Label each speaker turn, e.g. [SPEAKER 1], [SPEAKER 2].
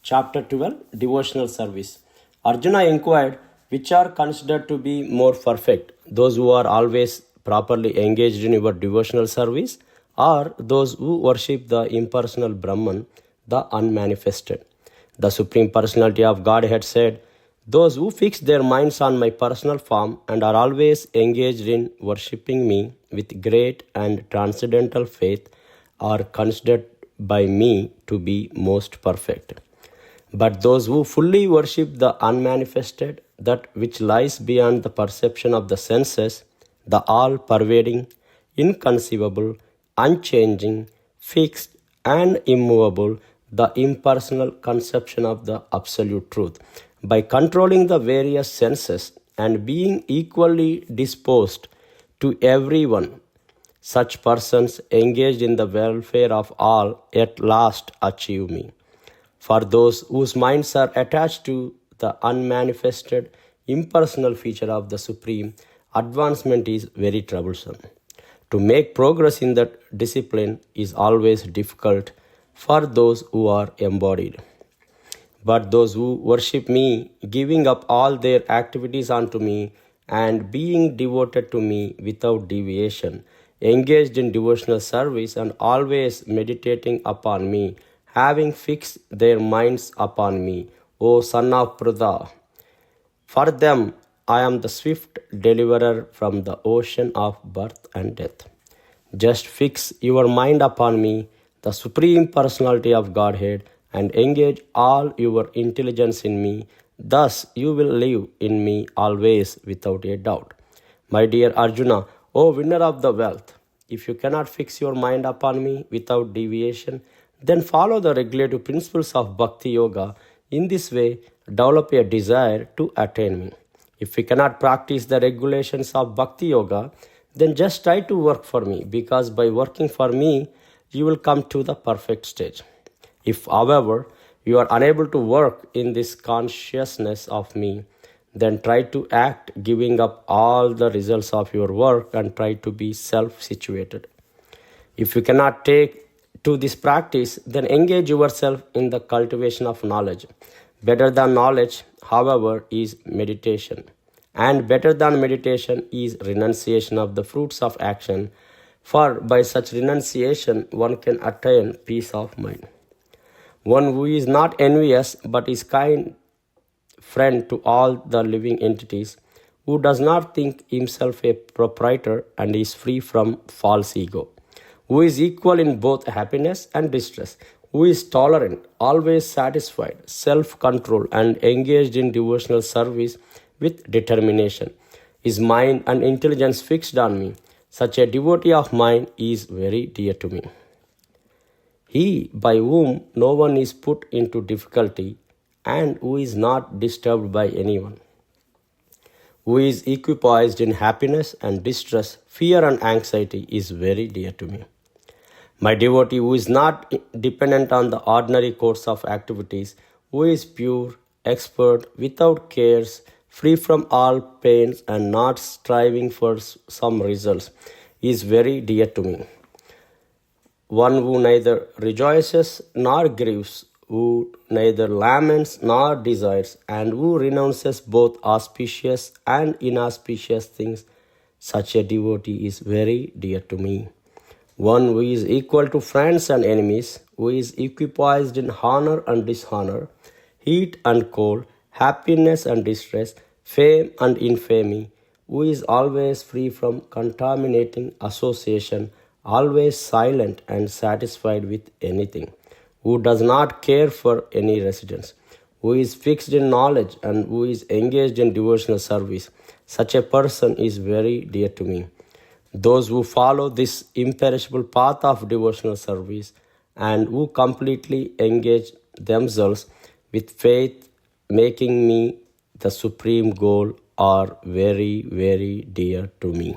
[SPEAKER 1] Chapter 12, Devotional Service. Arjuna inquired, which are considered to be more perfect, those who are always properly engaged in your devotional service, or those who worship the impersonal Brahman, the unmanifested? The Supreme Personality of Godhead said, those who fix their minds on my personal form and are always engaged in worshipping me with great and transcendental faith are considered by me to be most perfect. But those who fully worship the unmanifested, that which lies beyond the perception of the senses, the all-pervading, inconceivable, unchanging, fixed, and immovable, the impersonal conception of the absolute truth, by controlling the various senses and being equally disposed to everyone, such persons engaged in the welfare of all at last achieve me. For those whose minds are attached to the unmanifested, impersonal feature of the Supreme, advancement is very troublesome. To make progress in that discipline is always difficult for those who are embodied. But those who worship me, giving up all their activities unto me, and being devoted to me without deviation, engaged in devotional service and always meditating upon me, having fixed their minds upon me, O son of Pruta, for them I am the swift deliverer from the ocean of birth and death. Just fix your mind upon me, the Supreme Personality of Godhead, and engage all your intelligence in me. Thus you will live in me always without a doubt. My dear Arjuna, O winner of the wealth, if you cannot fix your mind upon me without deviation, then follow the regulative principles of Bhakti Yoga. In this way, develop a desire to attain me. If you cannot practice the regulations of Bhakti Yoga, then just try to work for me, because by working for me, you will come to the perfect stage. If, however, you are unable to work in this consciousness of me, then try to act, giving up all the results of your work and try to be self-situated. If you cannot take to this practice, then engage yourself in the cultivation of knowledge. Better than knowledge, however, is meditation. And better than meditation is renunciation of the fruits of action, for by such renunciation one can attain peace of mind. One who is not envious but is kind friend to all the living entities, who does not think himself a proprietor and is free from false ego, who is equal in both happiness and distress, who is tolerant, always satisfied, self-controlled, and engaged in devotional service with determination, his mind and intelligence fixed on me. Such a devotee of mine is very dear to me. He by whom no one is put into difficulty and who is not disturbed by anyone, who is equipoised in happiness and distress, fear and anxiety, is very dear to me. My devotee who is not dependent on the ordinary course of activities, who is pure, expert, without cares, free from all pains and not striving for some results, is very dear to me. One who neither rejoices nor grieves, who neither laments nor desires, and who renounces both auspicious and inauspicious things, such a devotee is very dear to me. One who is equal to friends and enemies, who is equipoised in honor and dishonor, heat and cold, happiness and distress, fame and infamy, who is always free from contaminating association, always silent and satisfied with anything, who does not care for any residence, who is fixed in knowledge and who is engaged in devotional service, such a person is very dear to me. Those who follow this imperishable path of devotional service and who completely engage themselves with faith, making me the supreme goal, are very, very dear to me.